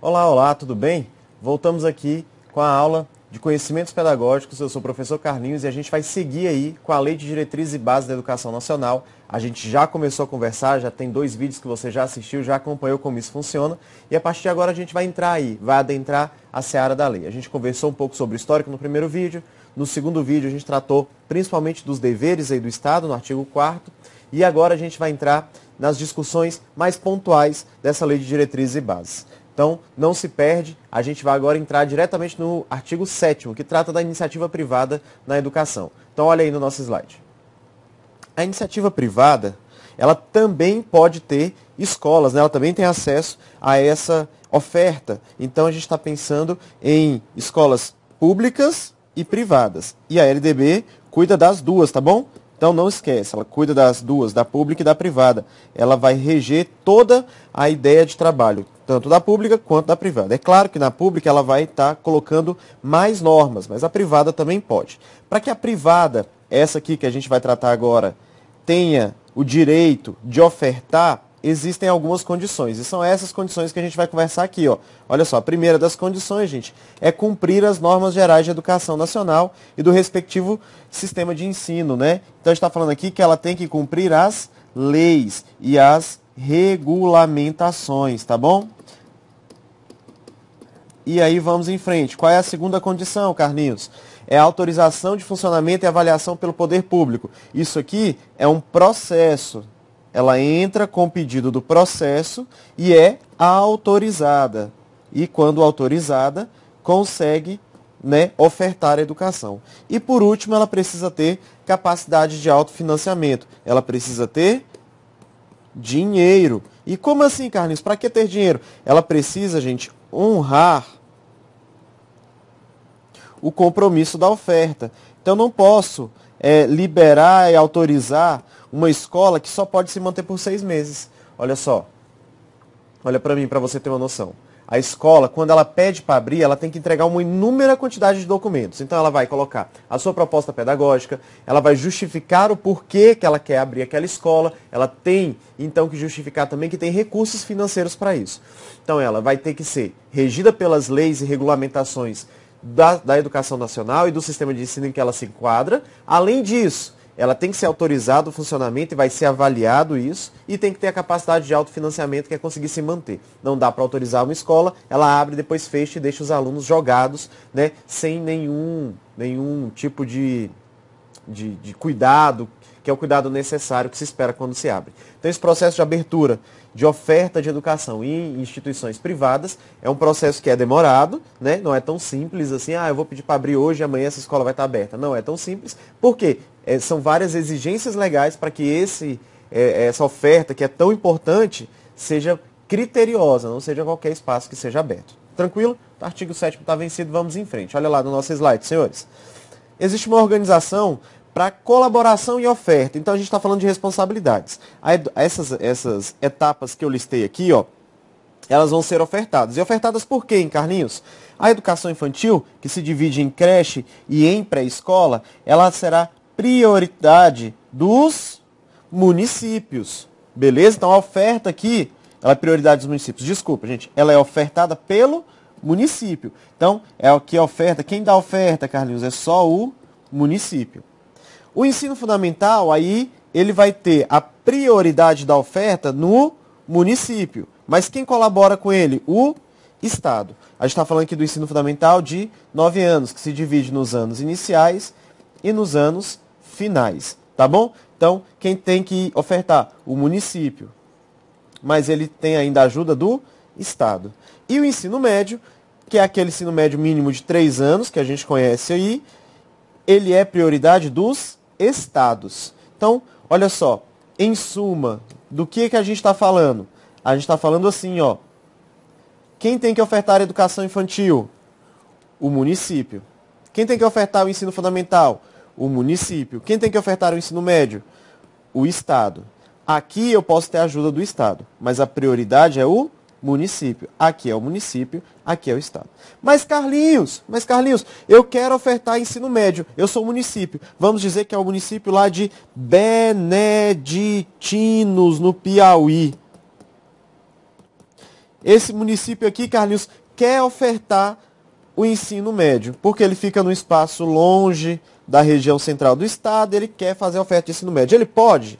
Olá, olá, tudo bem? Voltamos aqui com a aula de conhecimentos pedagógicos. Eu sou o professor Carlinhos e a gente vai seguir aí com a Lei de Diretrizes e Bases da Educação Nacional. A gente já começou a conversar, já tem 2 vídeos que você já assistiu, já acompanhou como isso funciona. E a partir de agora a gente vai entrar aí, vai adentrar a seara da lei. A gente conversou um pouco sobre o histórico no primeiro vídeo. No segundo vídeo a gente tratou principalmente dos deveres aí do Estado, no artigo 4º. E agora a gente vai entrar nas discussões mais pontuais dessa Lei de Diretrizes e Bases. Então, não se perde, a gente vai agora entrar diretamente no artigo 7º, que trata da iniciativa privada na educação. Então, olha aí no nosso slide. A iniciativa privada, ela também pode ter escolas, né? Ela também tem acesso a essa oferta. Então, a gente está pensando em escolas públicas e privadas. E a LDB cuida das duas, tá bom? Então não esquece, ela cuida das duas, da pública e da privada. Ela vai reger toda a ideia de trabalho, tanto da pública quanto da privada. É claro que na pública ela vai estar colocando mais normas, mas a privada também pode. Para que a privada, essa aqui que a gente vai tratar agora, tenha o direito de ofertar, existem algumas condições. E são essas condições que a gente vai conversar aqui, ó. Olha só, a primeira das condições, gente, é cumprir as normas gerais de educação nacional e do respectivo sistema de ensino, né? Então a gente está falando aqui que ela tem que cumprir as leis e as regulamentações, tá bom? E aí vamos em frente. Qual é a segunda condição, Carlinhos? É a autorização de funcionamento e avaliação pelo poder público. Isso aqui é um processo. Ela entra com o pedido do processo e é autorizada. E quando autorizada, consegue, né, ofertar a educação. E por último, ela precisa ter capacidade de autofinanciamento. Ela precisa ter dinheiro. E como assim, Carlinhos? Para que ter dinheiro? Ela precisa, gente, honrar o compromisso da oferta. Então, não posso liberar e autorizar uma escola que só pode se manter por 6 meses. Olha só. Olha para mim, para você ter uma noção. A escola, quando ela pede para abrir, ela tem que entregar uma inúmera quantidade de documentos. Então, ela vai colocar a sua proposta pedagógica, ela vai justificar o porquê que ela quer abrir aquela escola, ela tem, então, que justificar também que tem recursos financeiros para isso. Então, ela vai ter que ser regida pelas leis e regulamentações da educação nacional e do sistema de ensino em que ela se enquadra. Além disso, ela tem que ser autorizado o funcionamento e vai ser avaliado isso, e tem que ter a capacidade de autofinanciamento, que é conseguir se manter. Não dá para autorizar uma escola, ela abre, depois fecha e deixa os alunos jogados, né, sem nenhum tipo de cuidado, que é o cuidado necessário que se espera quando se abre. Então, esse processo de abertura de oferta de educação em instituições privadas é um processo que é demorado, né? Não é tão simples assim, eu vou pedir para abrir hoje e amanhã essa escola vai estar aberta. Não é tão simples, porque são várias exigências legais para que essa oferta, que é tão importante, seja criteriosa, não seja qualquer espaço que seja aberto. Tranquilo? O artigo 7º está vencido, vamos em frente. Olha lá no nosso slide, senhores. Existe uma organização para colaboração e oferta. Então, a gente está falando de responsabilidades. Essas etapas que eu listei aqui, ó, elas vão ser ofertadas. E ofertadas por quem, Carlinhos? A educação infantil, que se divide em creche e em pré-escola, ela será prioridade dos municípios. Beleza? Então, a oferta aqui, ela é prioridade dos municípios. Desculpa, gente. Ela é ofertada pelo município. Então, é o que oferta. Quem dá oferta, Carlinhos? É só o município. O ensino fundamental, aí, ele vai ter a prioridade da oferta no município. Mas quem colabora com ele? O Estado. A gente está falando aqui do ensino fundamental de 9 anos, que se divide nos anos iniciais e nos anos finais. Tá bom? Então, quem tem que ofertar? O município. Mas ele tem ainda a ajuda do Estado. E o ensino médio, que é aquele ensino médio mínimo de 3 anos, que a gente conhece aí, ele é prioridade dos estados. Então, olha só, em suma, do que a gente está falando? A gente está falando assim, ó. Quem tem que ofertar a educação infantil? O município. Quem tem que ofertar o ensino fundamental? O município. Quem tem que ofertar o ensino médio? O Estado. Aqui eu posso ter a ajuda do Estado, mas a prioridade é o município. Aqui é o município, aqui é o Estado. Mas Carlinhos, eu quero ofertar ensino médio. Eu sou o município. Vamos dizer que é o município lá de Beneditinos, no Piauí. esse município aqui, Carlinhos, quer ofertar o ensino médio, porque ele fica num espaço longe da região central do estado, ele quer fazer a oferta de ensino médio. Ele pode?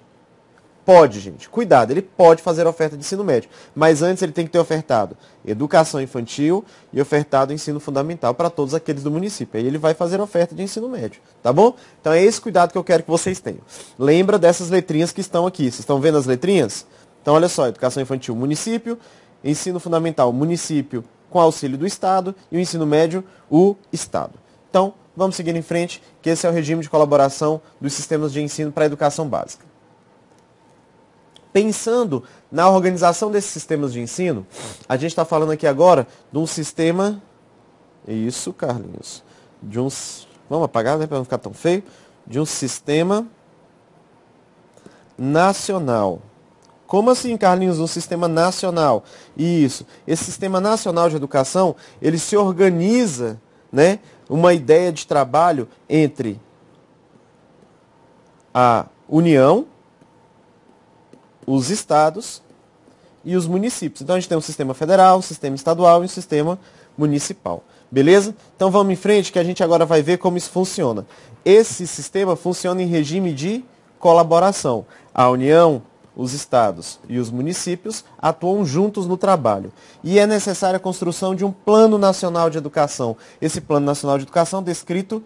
Pode, gente. Cuidado, ele pode fazer a oferta de ensino médio. Mas antes ele tem que ter ofertado educação infantil e ofertado ensino fundamental para todos aqueles do município. Aí ele vai fazer a oferta de ensino médio, tá bom? Então é esse cuidado que eu quero que vocês tenham. Lembra dessas letrinhas que estão aqui. Vocês estão vendo as letrinhas? Então olha só, educação infantil, município, ensino fundamental, município com auxílio do estado e o ensino médio, o estado. Então, vamos seguir em frente, que esse é o regime de colaboração dos sistemas de ensino para a educação básica. Pensando na organização desses sistemas de ensino, a gente está falando aqui agora de um sistema... Isso, Carlinhos. Vamos apagar, né, para não ficar tão feio. De um sistema nacional. Como assim, Carlinhos? Um sistema nacional? Isso. Esse sistema nacional de educação, ele se organiza, né, uma ideia de trabalho entre a União, os estados e os municípios. Então a gente tem um sistema federal, um sistema estadual e um sistema municipal. Beleza? Então vamos em frente que a gente agora vai ver como isso funciona. Esse sistema funciona em regime de colaboração. A União, os estados e os municípios atuam juntos no trabalho. E é necessária a construção de um Plano Nacional de Educação. Esse Plano Nacional de Educação descrito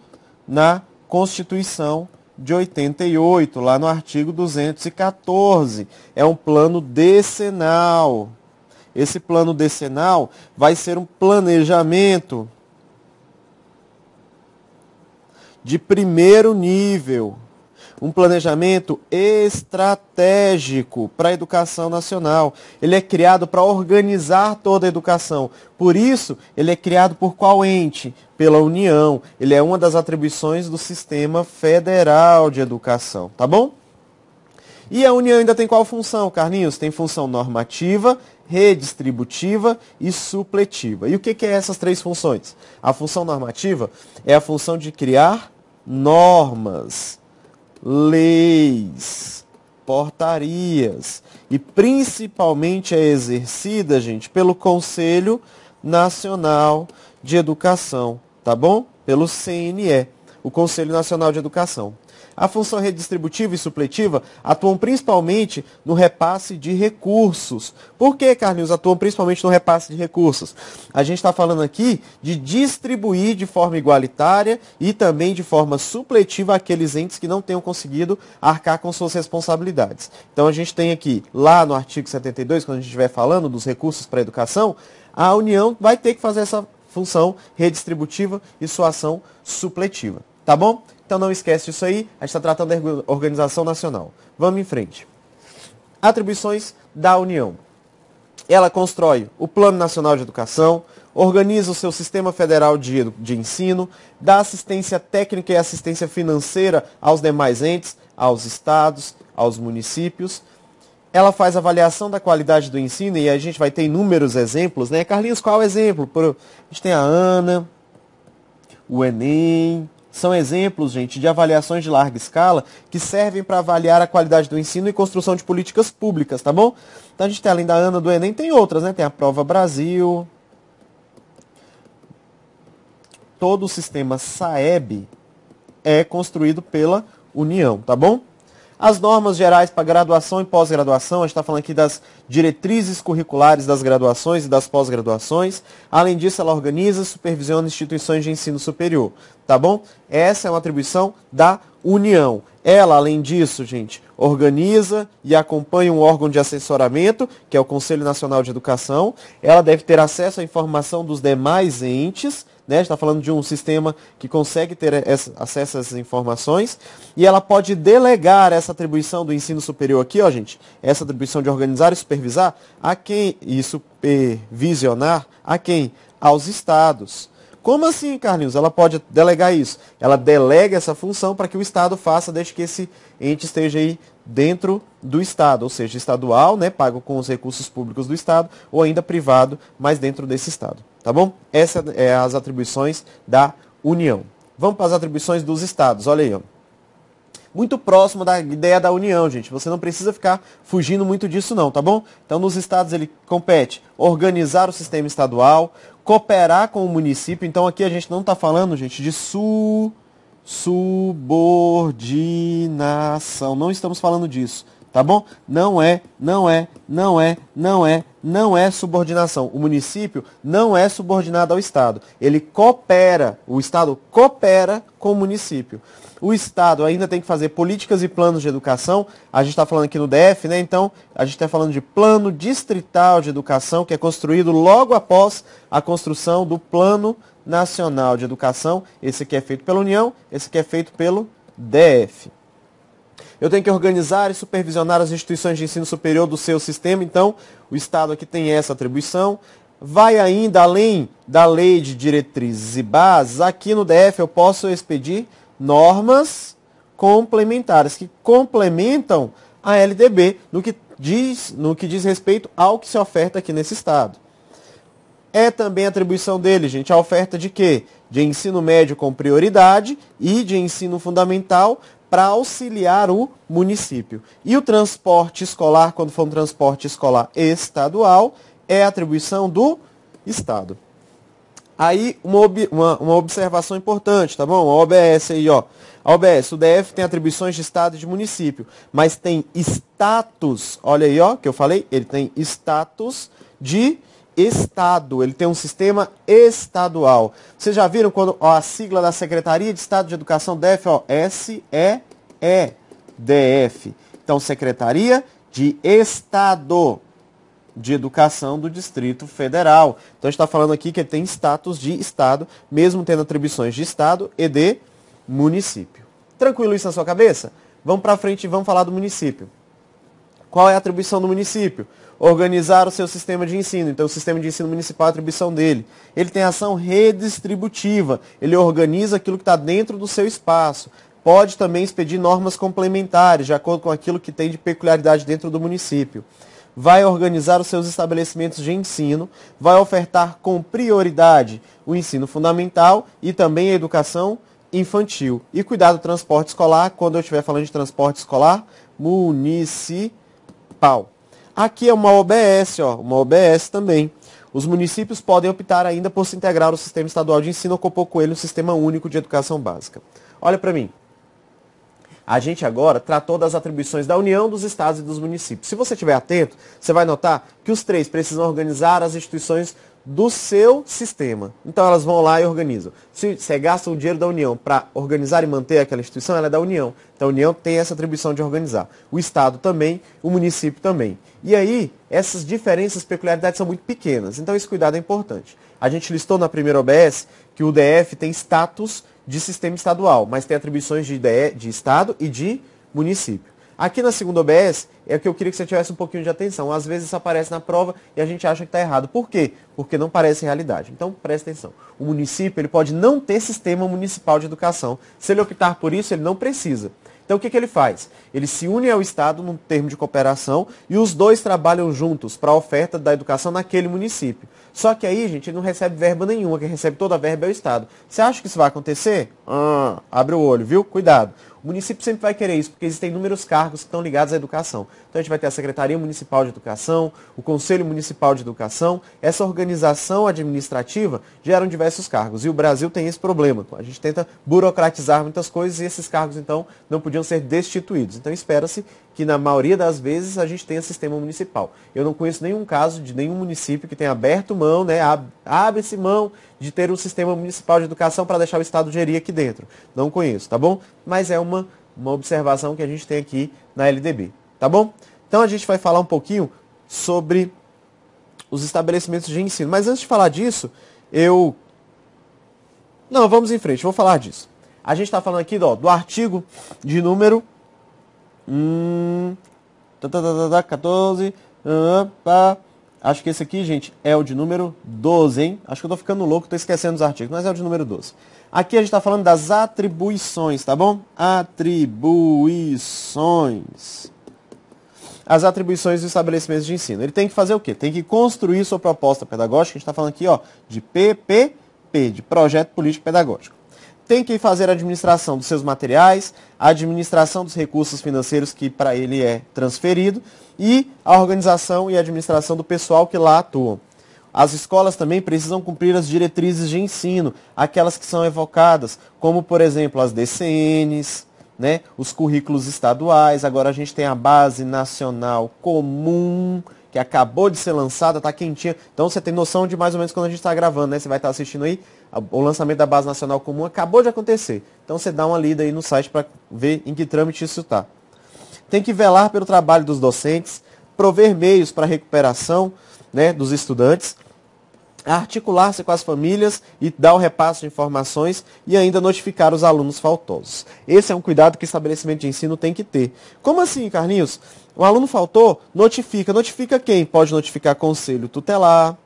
na Constituição de 88, lá no artigo 214. É um plano decenal. Esse plano decenal vai ser um planejamento de primeiro nível. Um planejamento estratégico para a educação nacional. Ele é criado para organizar toda a educação. Por isso, ele é criado por qual ente? Pela União. Ele é uma das atribuições do Sistema Federal de Educação. Tá bom? E a União ainda tem qual função, Carlinhos? Tem função normativa, redistributiva e supletiva. E o que é essas três funções? A função normativa é a função de criar normas, leis, portarias e principalmente é exercida, gente, pelo Conselho Nacional de Educação, tá bom? Pelo CNE, o Conselho Nacional de Educação. A função redistributiva e supletiva atuam principalmente no repasse de recursos. Por que, Carlinhos, atuam principalmente no repasse de recursos? A gente está falando aqui de distribuir de forma igualitária e também de forma supletiva aqueles entes que não tenham conseguido arcar com suas responsabilidades. Então a gente tem aqui, lá no artigo 72, quando a gente estiver falando dos recursos para a educação, a União vai ter que fazer essa função redistributiva e sua ação supletiva. Tá bom? Então não esquece disso aí, a gente está tratando da organização nacional. Vamos em frente. Atribuições da União. Ela constrói o Plano Nacional de Educação, organiza o seu sistema federal de ensino, dá assistência técnica e assistência financeira aos demais entes, aos estados, aos municípios. Ela faz avaliação da qualidade do ensino e a gente vai ter inúmeros exemplos, né? Carlinhos, qual é o exemplo? A gente tem a ANA, o Enem. São exemplos, gente, de avaliações de larga escala que servem para avaliar a qualidade do ensino e construção de políticas públicas, tá bom? Então a gente tem, além da ANA, do Enem, tem outras, né? Tem a Prova Brasil. Todo o sistema SAEB é construído pela União, tá bom? As normas gerais para graduação e pós-graduação, a gente está falando aqui das diretrizes curriculares das graduações e das pós-graduações. Além disso, ela organiza e supervisiona instituições de ensino superior, tá bom? Essa é uma atribuição da União. Ela, além disso, gente, organiza e acompanha um órgão de assessoramento, que é o Conselho Nacional de Educação. Ela deve ter acesso à informação dos demais entes, né? A gente está falando de um sistema que consegue ter acesso a essas informações. E ela pode delegar essa atribuição do ensino superior aqui, ó, gente, essa atribuição de organizar e supervisar a quem? E supervisionar a quem? Aos estados. Como assim, Carlinhos? Ela pode delegar isso? Ela delega essa função para que o Estado faça, desde que esse ente esteja aí dentro do Estado, ou seja, estadual, né, pago com os recursos públicos do Estado, ou ainda privado, mas dentro desse Estado. Tá bom? Essas são as atribuições da União. Vamos para as atribuições dos Estados. Olha aí, ó. muito próximo da ideia da União, gente. Você não precisa ficar fugindo muito disso não, tá bom? Então, nos estados ele compete organizar o sistema estadual, cooperar com o município. Então, aqui a gente não está falando, gente, de subordinação. Não estamos falando disso, tá bom? Não é subordinação. O município não é subordinado ao Estado. Ele coopera, o Estado coopera com o município. O Estado ainda tem que fazer políticas e planos de educação. A gente está falando aqui no DF, né? Então, a gente está falando de Plano Distrital de Educação, que é construído logo após a construção do Plano Nacional de Educação. Esse aqui é feito pela União, esse aqui é feito pelo DF. Eu tenho que organizar e supervisionar as instituições de ensino superior do seu sistema. Então, o Estado aqui tem essa atribuição. Vai ainda além da lei de diretrizes e bases. Aqui no DF eu posso expedir normas complementares que complementam a LDB no que diz respeito ao que se oferta aqui nesse Estado. É também atribuição dele, gente, a oferta de quê? De ensino médio com prioridade e de ensino fundamental para auxiliar o município. E o transporte escolar, quando for um transporte escolar estadual, é atribuição do Estado. Aí, uma observação importante, tá bom? A OBS aí, ó. A OBS, o DF tem atribuições de Estado e de município, mas tem status, olha aí, ó, que eu falei, ele tem status de Estado, ele tem um sistema estadual. Vocês já viram quando ó, a sigla da Secretaria de Estado de Educação DF, ó, SEEDF. Então, Secretaria de Estado de Educação do Distrito Federal. Então, a gente está falando aqui que ele tem status de Estado, mesmo tendo atribuições de Estado e de município. Tranquilo isso na sua cabeça? Vamos para frente e vamos falar do município. Qual é a atribuição do município? Organizar o seu sistema de ensino. Então, o sistema de ensino municipal é a atribuição dele. Ele tem ação redistributiva. Ele organiza aquilo que está dentro do seu espaço. Pode também expedir normas complementares, de acordo com aquilo que tem de peculiaridade dentro do município. Vai organizar os seus estabelecimentos de ensino, vai ofertar com prioridade o ensino fundamental e também a educação infantil. E cuidar do transporte escolar, quando eu estiver falando de transporte escolar municipal. Aqui é uma OBS, ó, uma OBS também. Os municípios podem optar ainda por se integrar ao sistema estadual de ensino ou compor com ele o Sistema Único de Educação Básica. Olha para mim. A gente agora tratou das atribuições da União, dos estados e dos municípios. Se você estiver atento, você vai notar que os três precisam organizar as instituições do seu sistema. Então elas vão lá e organizam. Se você gasta o dinheiro da União para organizar e manter aquela instituição, ela é da União. Então a União tem essa atribuição de organizar. O Estado também, o município também. E aí, essas diferenças, peculiaridades são muito pequenas. Então esse cuidado é importante. A gente listou na primeira OBS que o DF tem status de sistema estadual, mas tem atribuições de Estado e de município. Aqui na segunda OBS, é que eu queria que você tivesse um pouquinho de atenção. Às vezes isso aparece na prova e a gente acha que está errado. Por quê? Porque não parece realidade. Então, preste atenção. O município ele pode não ter sistema municipal de educação. Se ele optar por isso, ele não precisa. Então, o que ele faz? Ele se une ao Estado num termo de cooperação e os dois trabalham juntos para a oferta da educação naquele município. Só que aí, gente, ele não recebe verba nenhuma. Quem recebe toda a verba é o Estado. Você acha que isso vai acontecer? Abre o olho, viu? Cuidado. O município sempre vai querer isso, porque existem inúmeros cargos que estão ligados à educação. Então a gente vai ter a Secretaria Municipal de Educação, o Conselho Municipal de Educação. Essa organização administrativa geram diversos cargos. E o Brasil tem esse problema. A gente tenta burocratizar muitas coisas e esses cargos, então, não podiam ser destituídos. Então espera-se que, na maioria das vezes, a gente tenha sistema municipal. Eu não conheço nenhum caso de nenhum município que tenha aberto mão, né, abre-se mão de ter um sistema municipal de educação para deixar o Estado gerir aqui dentro. Não conheço, tá bom? Mas é uma observação que a gente tem aqui na LDB, tá bom? Então a gente vai falar um pouquinho sobre os estabelecimentos de ensino. Mas antes de falar disso, Não, vamos em frente, vou falar disso. A gente está falando aqui do artigo de número 14... Acho que esse aqui, gente, é o de número 12, hein? Acho que eu tô ficando louco, tô esquecendo os artigos, mas é o de número 12. Aqui a gente tá falando das atribuições, tá bom? Atribuições. As atribuições dos estabelecimentos de ensino. Ele tem que fazer o quê? Tem que construir sua proposta pedagógica. A gente tá falando aqui, ó, de PPP, de Projeto Político Pedagógico. tem que fazer a administração dos seus materiais, a administração dos recursos financeiros que para ele é transferido e a organização e administração do pessoal que lá atua. As escolas também precisam cumprir as diretrizes de ensino, aquelas que são evocadas, como, por exemplo, as DCNs, né, os currículos estaduais. Agora a gente tem a Base Nacional Comum, que acabou de ser lançada, está quentinha. Então você tem noção de mais ou menos quando a gente está gravando, né? Você vai estar assistindo aí, o lançamento da Base Nacional Comum acabou de acontecer. Então você dá uma lida aí no site para ver em que trâmite isso está. Tem que velar pelo trabalho dos docentes, prover meios para a recuperação, né, dos estudantes, articular-se com as famílias e dar o repasse de informações e ainda notificar os alunos faltosos. Esse é um cuidado que o estabelecimento de ensino tem que ter. Como assim, Carlinhos? O aluno faltou? Notifica. Notifica quem? Pode notificar conselho tutelar,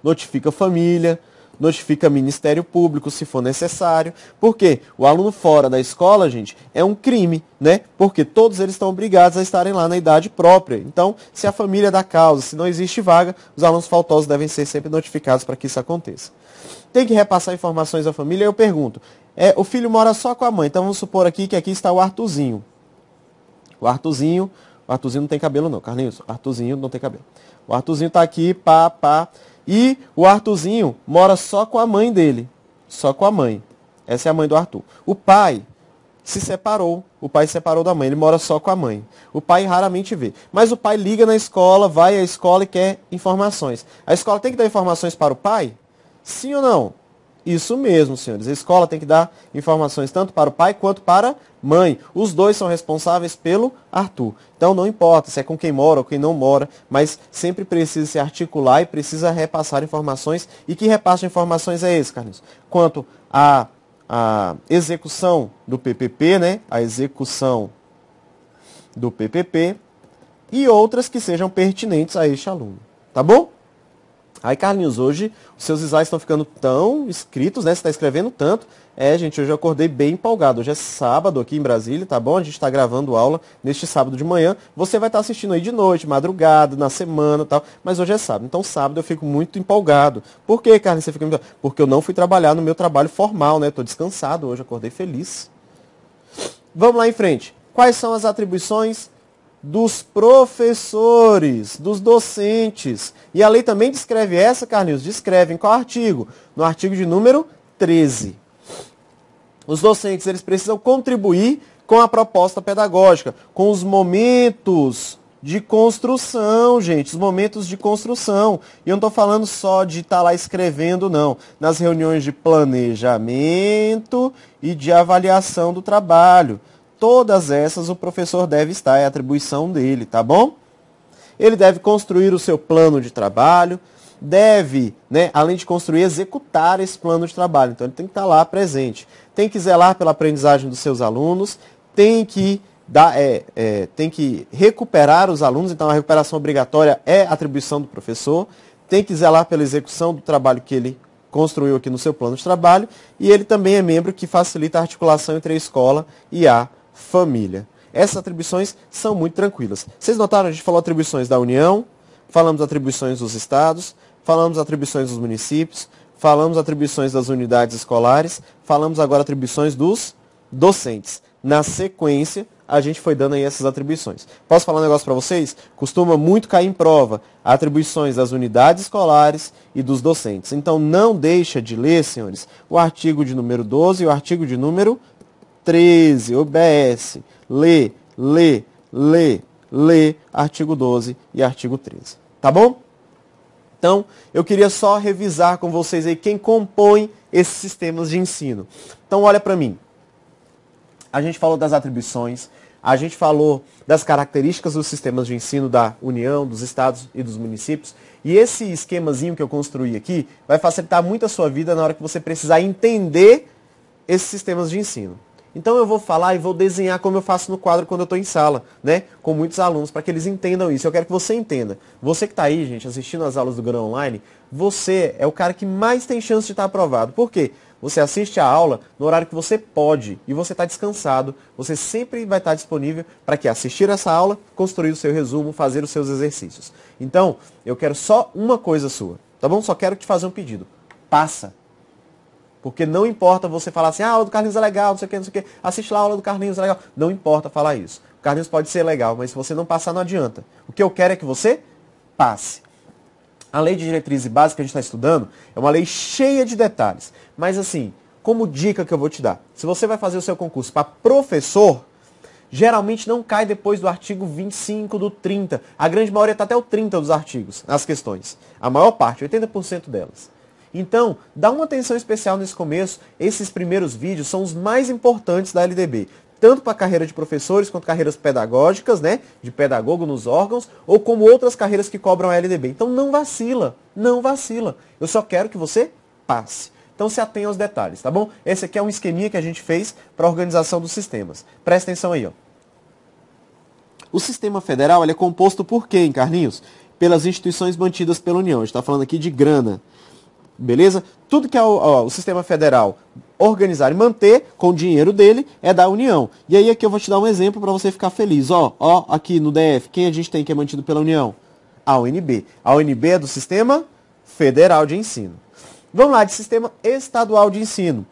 notifica família, notifica Ministério Público, se for necessário. Por quê? O aluno fora da escola, gente, é um crime, né? Porque todos eles estão obrigados a estarem lá na idade própria. Então, se a família dá causa, se não existe vaga, os alunos faltosos devem ser sempre notificados para que isso aconteça. Tem que repassar informações à família. Eu pergunto, o filho mora só com a mãe, então vamos supor aqui que aqui está o Arthurzinho. O Arthurzinho não tem cabelo não, Carlinhos. O Arthurzinho não tem cabelo. O Arthurzinho está aqui, pá. E o Arthurzinho mora só com a mãe dele. Só com a mãe. Essa é a mãe do Arthur. O pai se separou. O pai se separou da mãe. Ele mora só com a mãe. O pai raramente vê. Mas o pai liga na escola, vai à escola e quer informações. A escola tem que dar informações para o pai? Sim ou não? Isso mesmo, senhores. A escola tem que dar informações tanto para o pai quanto para a mãe. Os dois são responsáveis pelo Arthur. Então não importa se é com quem mora ou quem não mora, mas sempre precisa se articular e precisa repassar informações. E que repasso de informações é esse, Carlinhos? Quanto à execução do PPP, né? A execução do PPP e outras que sejam pertinentes a este aluno. Tá bom? Aí, Carlinhos, hoje os seus slides estão ficando tão escritos, né? Você está escrevendo tanto. Gente, hoje eu acordei bem empolgado. Hoje é sábado aqui em Brasília, tá bom? A gente está gravando aula neste sábado de manhã. Você vai estar assistindo aí de noite, madrugada, na semana e tal. Mas hoje é sábado. Então, sábado eu fico muito empolgado. Por que, Carlinhos, você fica empolgado? Porque eu não fui trabalhar no meu trabalho formal, né? Estou descansado hoje, acordei feliz. Vamos lá em frente. Quais são as atribuições dos professores, dos docentes? E a lei também descreve essa, Carlinhos? Descreve em qual artigo? No artigo de número 13. Os docentes, eles precisam contribuir com a proposta pedagógica, com os momentos de construção, gente, os momentos de construção. E eu não estou falando só de estar lá escrevendo, não. Nas reuniões de planejamento e de avaliação do trabalho. Todas essas o professor deve estar, é a atribuição dele, tá bom? Ele deve construir o seu plano de trabalho, deve, né, além de construir, executar esse plano de trabalho. Então ele tem que estar lá presente. Tem que zelar pela aprendizagem dos seus alunos, tem que recuperar os alunos, então a recuperação obrigatória é atribuição do professor, tem que zelar pela execução do trabalho que ele construiu aqui no seu plano de trabalho, e ele também é membro que facilita a articulação entre a escola e a família. Essas atribuições são muito tranquilas. Vocês notaram, a gente falou atribuições da União, falamos atribuições dos estados, falamos atribuições dos municípios, falamos atribuições das unidades escolares, falamos agora atribuições dos docentes. Na sequência, a gente foi dando aí essas atribuições. Posso falar um negócio para vocês? Costuma muito cair em prova atribuições das unidades escolares e dos docentes. Então não deixa de ler, senhores, o artigo de número 12 e o artigo de número 13. OBS. Lê, artigo 12 e artigo 13. Tá bom? Então, eu queria só revisar com vocês aí quem compõe esses sistemas de ensino. Então, olha para mim. A gente falou das atribuições, a gente falou das características dos sistemas de ensino da União, dos estados e dos municípios. E esse esquemazinho que eu construí aqui vai facilitar muito a sua vida na hora que você precisar entender esses sistemas de ensino. Então eu vou falar e vou desenhar como eu faço no quadro quando eu estou em sala, né? Com muitos alunos, para que eles entendam isso. Eu quero que você entenda. Você que está aí, gente, assistindo as aulas do Grão Online, você é o cara que mais tem chance de estar aprovado. Por quê? Você assiste a aula no horário que você pode e você está descansado. Você sempre vai estar disponível para que assistir essa aula, construir o seu resumo, fazer os seus exercícios. Então, eu quero só uma coisa sua, tá bom? Só quero te fazer um pedido. Passa. Porque não importa você falar assim, a aula do Carlinhos é legal, não sei o que, não sei o que, assiste lá a aula do Carlinhos é legal. Não importa falar isso. O Carlinhos pode ser legal, mas se você não passar, não adianta. O que eu quero é que você passe. A lei de diretriz básica que a gente está estudando é uma lei cheia de detalhes. Mas assim, como dica que eu vou te dar, se você vai fazer o seu concurso para professor, geralmente não cai depois do artigo 25 do 30. A grande maioria está até o 30 dos artigos, as questões. A maior parte, 80% delas. Então, dá uma atenção especial nesse começo. Esses primeiros vídeos são os mais importantes da LDB. Tanto para a carreira de professores, quanto carreiras pedagógicas, né? De pedagogo nos órgãos, ou como outras carreiras que cobram a LDB. Então não vacila, não vacila. Eu só quero que você passe. Então se atenha aos detalhes, tá bom? Esse aqui é um esqueminha que a gente fez para a organização dos sistemas. Presta atenção aí, ó. O sistema federal ele é composto por quem, Carlinhos? Pelas instituições mantidas pela União. A gente está falando aqui de grana. Beleza? Tudo que é o sistema federal organizar e manter com o dinheiro dele é da União. E aí aqui eu vou te dar um exemplo para você ficar feliz. Ó, aqui no DF, quem a gente tem que é mantido pela União? A UNB. A UNB é do Sistema Federal de Ensino. Vamos lá, de Sistema Estadual de Ensino.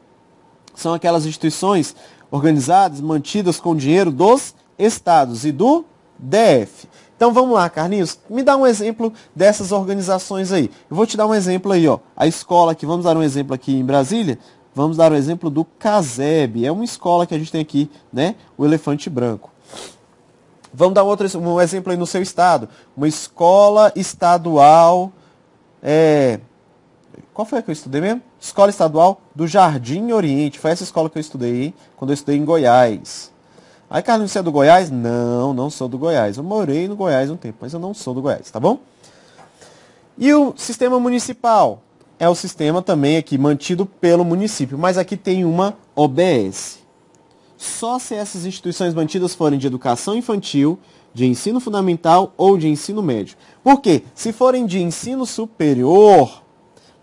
São aquelas instituições organizadas, mantidas com o dinheiro dos estados e do DF. Então vamos lá, Carlinhos, me dá um exemplo dessas organizações aí. Eu vou te dar um exemplo aí, ó. A escola aqui, vamos dar um exemplo aqui em Brasília, vamos dar um exemplo do CASEB. É uma escola que a gente tem aqui, né? O Elefante Branco. Vamos dar um exemplo aí no seu estado. Uma escola estadual. Qual foi a que eu estudei mesmo? Escola Estadual do Jardim Oriente. Foi essa escola que eu estudei, hein? Quando eu estudei em Goiás. Aí, Carlinhos, você é do Goiás? Não, não sou do Goiás. Eu morei no Goiás um tempo, mas eu não sou do Goiás, tá bom? E o sistema municipal? É o sistema também aqui mantido pelo município, mas aqui tem uma OBS. Só se essas instituições mantidas forem de educação infantil, de ensino fundamental ou de ensino médio. Por quê? Se forem de ensino superior,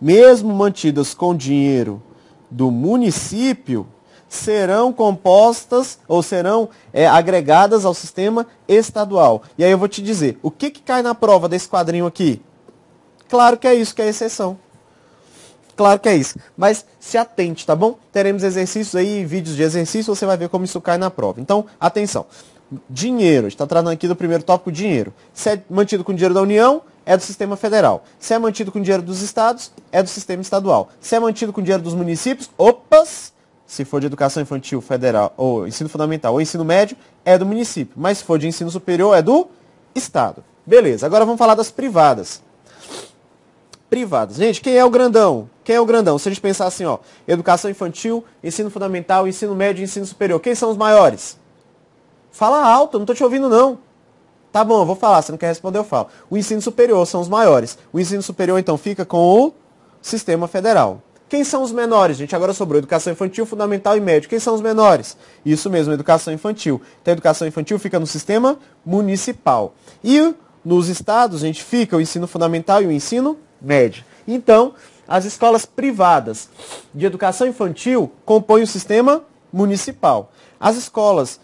mesmo mantidas com dinheiro do município, serão compostas ou serão agregadas ao sistema estadual. E aí eu vou te dizer, o que cai na prova desse quadrinho aqui? Claro que é isso, que é exceção. Claro que é isso. Mas se atente, tá bom? Teremos exercícios aí, vídeos de exercício, você vai ver como isso cai na prova. Então, atenção. Dinheiro, a gente está tratando aqui do primeiro tópico, dinheiro. Se é mantido com dinheiro da União, é do sistema federal. Se é mantido com dinheiro dos estados, é do sistema estadual. Se é mantido com dinheiro dos municípios, se for de educação infantil federal, ou ensino fundamental, ou ensino médio, é do município. Mas se for de ensino superior, é do estado. Beleza, agora vamos falar das privadas. Privadas. Gente, quem é o grandão? Quem é o grandão? Se a gente pensar assim, ó, educação infantil, ensino fundamental, ensino médio e ensino superior, quem são os maiores? Fala alto, eu não tô te ouvindo não. Tá bom, eu vou falar, se não quer responder eu falo. O ensino superior são os maiores. O ensino superior então fica com o sistema federal. Quem são os menores, gente? Agora sobrou educação infantil, fundamental e médio. Quem são os menores? Isso mesmo, educação infantil. Então, a educação infantil fica no sistema municipal. E nos estados, gente, fica o ensino fundamental e o ensino médio. Então, as escolas privadas de educação infantil compõem o sistema municipal. As escolas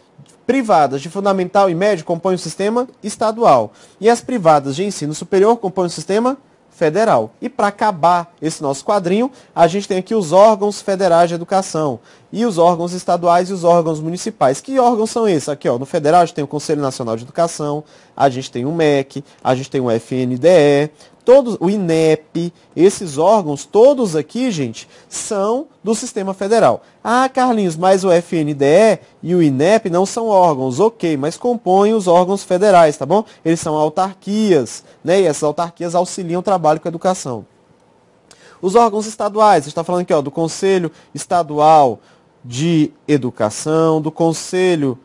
privadas de fundamental e médio compõem o sistema estadual. E as privadas de ensino superior compõem o sistema federal. E para acabar esse nosso quadrinho, a gente tem aqui os órgãos federais de educação e os órgãos estaduais e os órgãos municipais. Que órgãos são esses? Aqui, ó, no federal a gente tem o Conselho Nacional de Educação, a gente tem o MEC, a gente tem o FNDE, todos, o INEP, esses órgãos, todos aqui, gente, são do sistema federal. Ah, Carlinhos, mas o FNDE e o INEP não são órgãos, ok, mas compõem os órgãos federais, tá bom? Eles são autarquias, né? E essas autarquias auxiliam o trabalho com a educação. Os órgãos estaduais, a gente está falando aqui, ó, do Conselho Estadual de Educação, do Conselho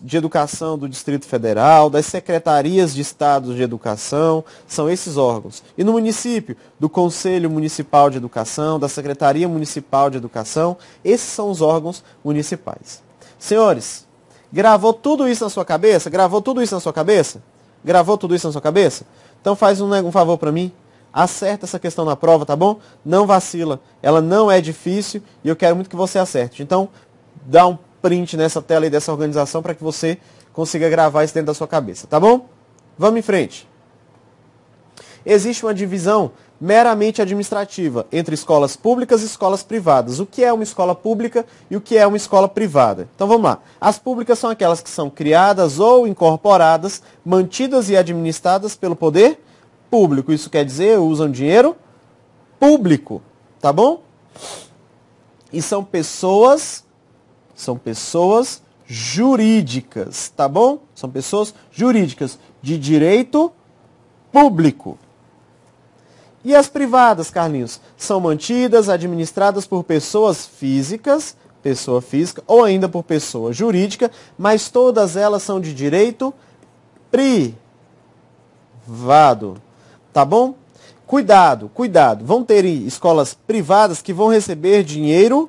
de Educação do Distrito Federal, das Secretarias de Estado de Educação, são esses órgãos. E no município, do Conselho Municipal de Educação, da Secretaria Municipal de Educação, esses são os órgãos municipais. Senhores, gravou tudo isso na sua cabeça? Gravou tudo isso na sua cabeça? Gravou tudo isso na sua cabeça? Então faz um favor para mim. Acerta essa questão na prova, tá bom? Não vacila. Ela não é difícil e eu quero muito que você acerte. Então, dá um print nessa tela aí dessa organização para que você consiga gravar isso dentro da sua cabeça, tá bom? Vamos em frente. Existe uma divisão meramente administrativa, entre escolas públicas e escolas privadas. O que é uma escola pública e o que é uma escola privada? Então vamos lá. As públicas são aquelas que são criadas ou incorporadas, mantidas e administradas pelo poder público. Isso quer dizer, usam dinheiro público, tá bom? E são pessoas jurídicas, tá bom? São pessoas jurídicas de direito público. E as privadas, Carlinhos, são mantidas, administradas por pessoas físicas, pessoa física, ou ainda por pessoa jurídica, mas todas elas são de direito privado. Tá bom? Cuidado, cuidado. Vão ter escolas privadas que vão receber dinheiro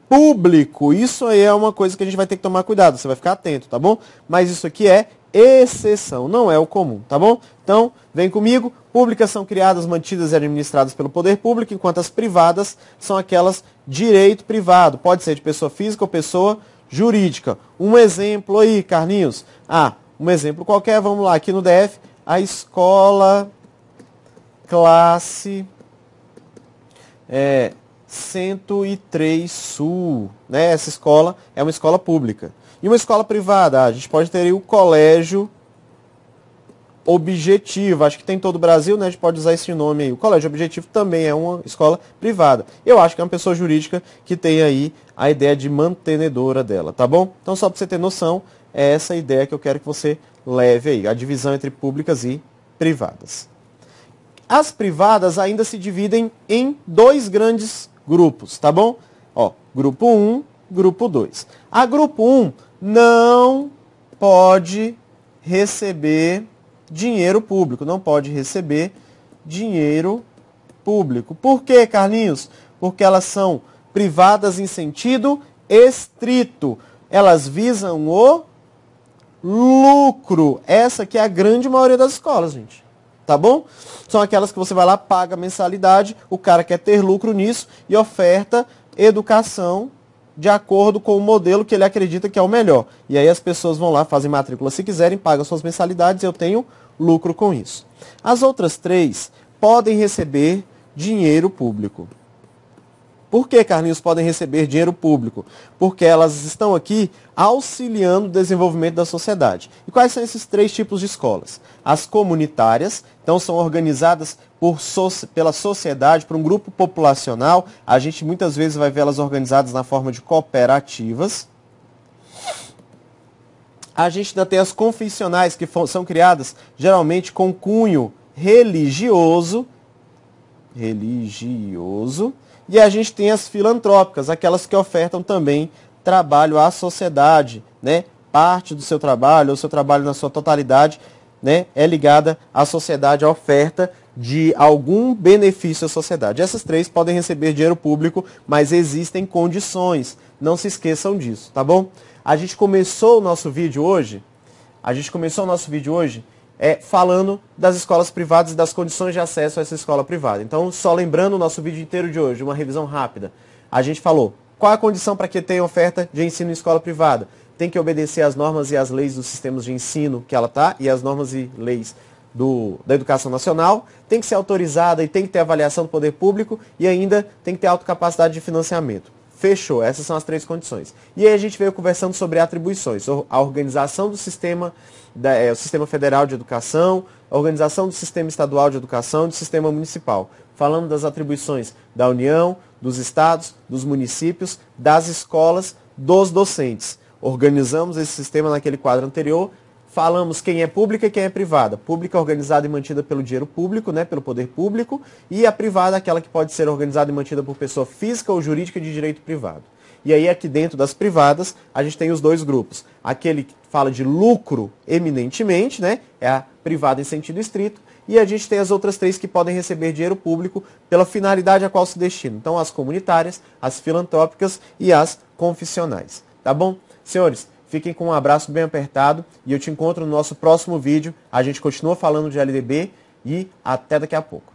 público. Isso aí é uma coisa que a gente vai ter que tomar cuidado. Você vai ficar atento, tá bom? Mas isso aqui é exceção, não é o comum, tá bom? Então, vem comigo. Públicas são criadas, mantidas e administradas pelo poder público, enquanto as privadas são aquelas direito privado. Pode ser de pessoa física ou pessoa jurídica. Um exemplo aí, Carlinhos. Um exemplo qualquer, vamos lá, aqui no DF, a escola classe 103 Sul, né? Essa escola é uma escola pública. E uma escola privada, a gente pode ter aí o colégio Objetivo, acho que tem em todo o Brasil, né? A gente pode usar esse nome aí. O colégio Objetivo também é uma escola privada. Eu acho que é uma pessoa jurídica que tem aí a ideia de mantenedora dela, tá bom? Então, só para você ter noção, é essa ideia que eu quero que você leve aí, a divisão entre públicas e privadas. As privadas ainda se dividem em dois grandes grupos, tá bom? Ó, grupo 1, grupo 2. A grupo 1 não pode receber dinheiro público, não pode receber dinheiro público. Por quê, Carlinhos? Porque elas são privadas em sentido estrito. Elas visam o lucro. Essa que é a grande maioria das escolas, gente. Tá bom? São aquelas que você vai lá, paga mensalidade, o cara quer ter lucro nisso e oferta educação de acordo com o modelo que ele acredita que é o melhor. E aí as pessoas vão lá, fazem matrícula se quiserem, pagam suas mensalidades e eu tenho lucro com isso. As outras três podem receber dinheiro público. Por que, Carlinhos, podem receber dinheiro público? Porque elas estão aqui auxiliando o desenvolvimento da sociedade. E quais são esses três tipos de escolas? As comunitárias, então são organizadas pela sociedade, por um grupo populacional. A gente muitas vezes vai ver elas organizadas na forma de cooperativas. A gente ainda tem as confessionais, que são criadas geralmente com cunho religioso. E a gente tem as filantrópicas, aquelas que ofertam também trabalho à sociedade, né? Parte do seu trabalho, ou seu trabalho na sua totalidade, né, é ligada à sociedade, à oferta de algum benefício à sociedade. Essas três podem receber dinheiro público, mas existem condições. Não se esqueçam disso, tá bom? A gente começou o nosso vídeo hoje, falando das escolas privadas e das condições de acesso a essa escola privada. Então, só lembrando o nosso vídeo inteiro de hoje, uma revisão rápida. A gente falou, qual a condição para que tenha oferta de ensino em escola privada? Tem que obedecer às normas e às leis dos sistemas de ensino que ela está, e às normas e leis da educação nacional, tem que ser autorizada e tem que ter avaliação do poder público, e ainda tem que ter alta capacidade de financiamento. Fechou, essas são as três condições. E aí a gente veio conversando sobre atribuições, a organização do sistema, o Sistema Federal de Educação, a organização do Sistema Estadual de Educação e do Sistema Municipal. Falando das atribuições da União, dos estados, dos municípios, das escolas, dos docentes. Organizamos esse sistema naquele quadro anterior, falamos quem é pública e quem é privada. Pública organizada e mantida pelo dinheiro público, né, pelo poder público, e a privada aquela que pode ser organizada e mantida por pessoa física ou jurídica de direito privado. E aí aqui dentro das privadas, a gente tem os dois grupos. Aquele que fala de lucro eminentemente, né, é a privada em sentido estrito, e a gente tem as outras três que podem receber dinheiro público pela finalidade a qual se destina. Então as comunitárias, as filantrópicas e as confessionais. Tá bom? Senhores, fiquem com um abraço bem apertado e eu te encontro no nosso próximo vídeo. A gente continua falando de LDB e até daqui a pouco.